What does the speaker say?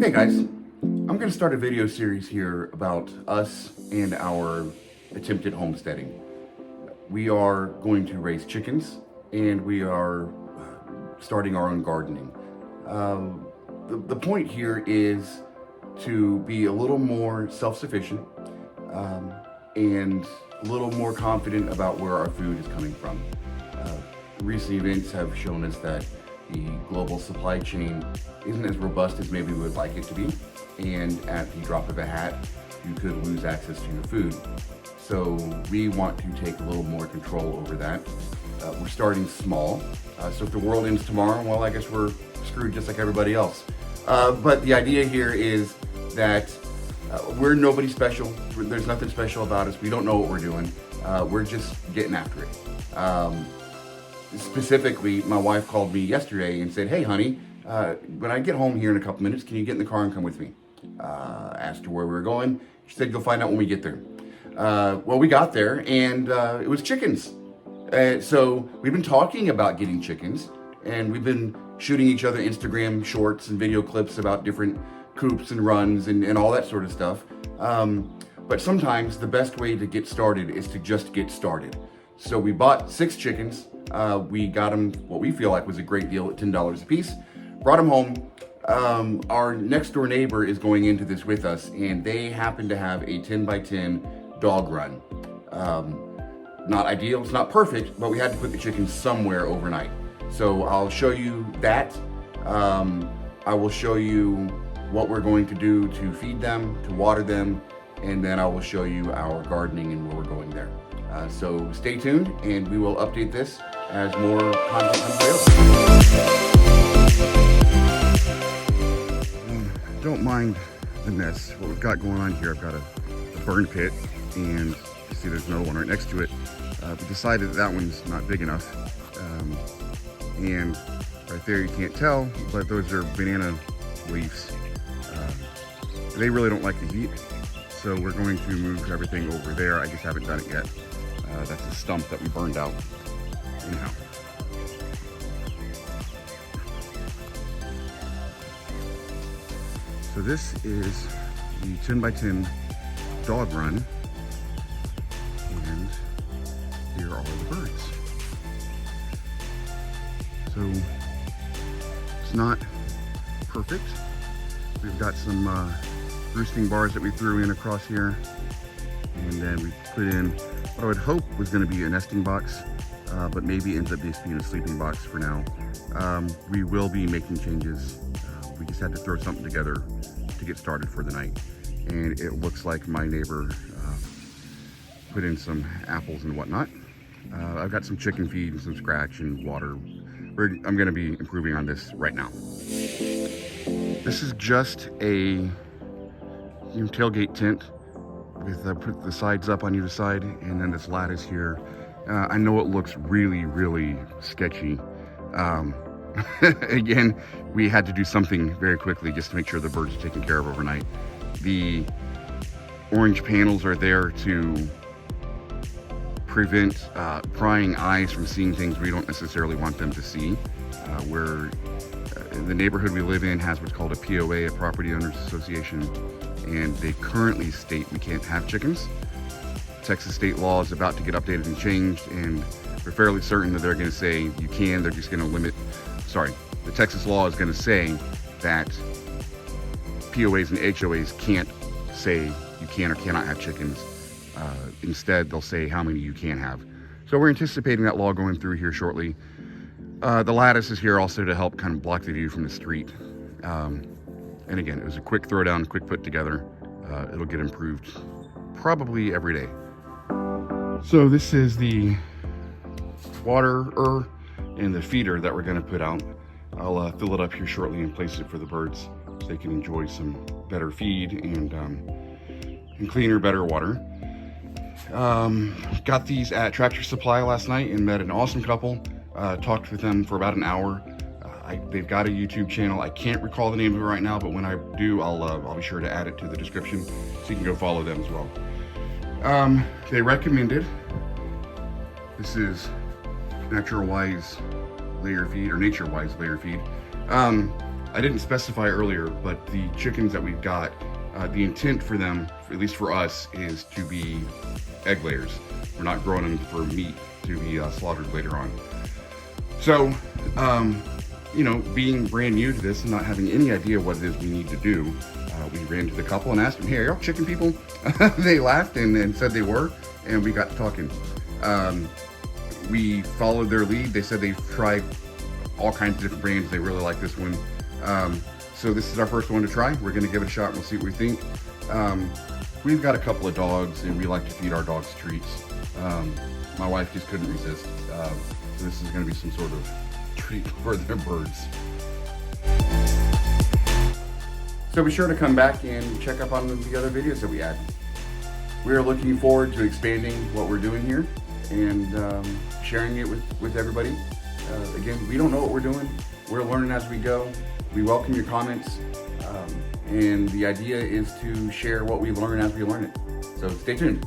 Hey guys, I'm going to start a video series here about us and our attempted homesteading. We are going to raise chickens and we are starting our own gardening. The point here is to be a little more self-sufficient and a little more confident about where our food is coming from. Recent events have shown us that the global supply chain isn't as robust as maybe we would like it to be, and at the drop of a hat, you could lose access to your food. So we want to take a little more control over that. We're starting small, so if the world ends tomorrow, well, I guess we're screwed just like everybody else. But the idea here is that we're nobody special. There's nothing special about us. We don't know what we're doing. We're just getting after it. Specifically, my wife called me yesterday and said, "Hey, honey, when I get home here in a couple minutes, can you get in the car and come with me?" Asked her where we were going. She said, "You'll find out when we get there." Well, we got there, and it was chickens. So we've been talking about getting chickens, and we've been shooting each other Instagram shorts and video clips about different coops and runs and all that sort of stuff. But sometimes the best way to get started is to just get started. So we bought 6 chickens. We got them what we feel like was a great deal at $10 a piece. Brought them home. Our next door neighbor is going into this with us, and they happen to have a 10 by 10 dog run. Not ideal, it's not perfect, but we had to put the chickens somewhere overnight. So I'll show you that. I will show you what we're going to do to feed them, to water them, and then I will show you our gardening and where we're going there. So stay tuned, and we will update this as more content comes available. Don't mind the mess. What we've got going on here, I've got a burn pit, and you see there's another one right next to it. We decided that one's not big enough. And right there you can't tell, but those are banana leaves. They really don't like the heat, so we're going to move everything over there. I just haven't done it yet. That's a stump that we burned out. Anyhow. So this is the 10 by 10 dog run, and here are all the birds. So it's not perfect. We've got some roosting bars that we threw in across here, and then we put in what I would hope was going to be a nesting box, but maybe ends up just being a sleeping box for now. We will be making changes. We just had to throw something together to get started for the night, and it looks like my neighbor put in some apples and whatnot. I've got some chicken feed and some scratch and water. I'm going to be improving on this right now. This is just a tailgate tent with put the sides up on either side, and then this lattice here. I know it looks really sketchy. Again, we had to do something very quickly just to make sure the birds are taken care of overnight. The orange panels are there to prevent prying eyes from seeing things we don't necessarily want them to see. The neighborhood we live in has what's called a POA, a Property Owners Association, and they currently state we can't have chickens. Texas state law is about to get updated and changed, and we're fairly certain that they're going to say you can. They're just going to limit, the Texas law is going to say that POAs and HOAs can't say you can or cannot have chickens. Instead, they'll say how many you can have. So we're anticipating that law going through here shortly. The lattice is here also to help kind of block the view from the street. And again, it was a quick throwdown, quick put together. It'll get improved probably every day. So this is the waterer and the feeder that we're going to put out. I'll fill it up here shortly and place it for the birds so they can enjoy some better feed and cleaner, better water. Got these at Tractor Supply last night and met an awesome couple. Talked with them for about an hour. They've got a YouTube channel. I can't recall the name of it right now, but when I do, I'll be sure to add it to the description so you can go follow them as well. They recommended, this is Nature Wise layer feed, or Nature Wise layer feed. I didn't specify earlier, but the chickens that we've got, the intent for them, at least for us, is to be egg layers. We're not growing them for meat to be slaughtered later on. So, you know, being brand new to this and not having any idea what it is we need to do, we ran to the couple and asked them, hey, are y'all chicken people? They laughed and said they were, and we got talking. We followed their lead. They said they've tried all kinds of different brands. They really like this one. So this is our first one to try. We're gonna give it a shot and we'll see what we think. We've got a couple of dogs and we like to feed our dogs treats. My wife just couldn't resist. So this is gonna be some sort of treat for their birds. So be sure to come back and check up on the other videos that we add. We are looking forward to expanding what we're doing here and sharing it with everybody. Again, we don't know what we're doing. We're learning as we go. We welcome your comments. And the idea is to share what we learn as we learn it. So stay tuned.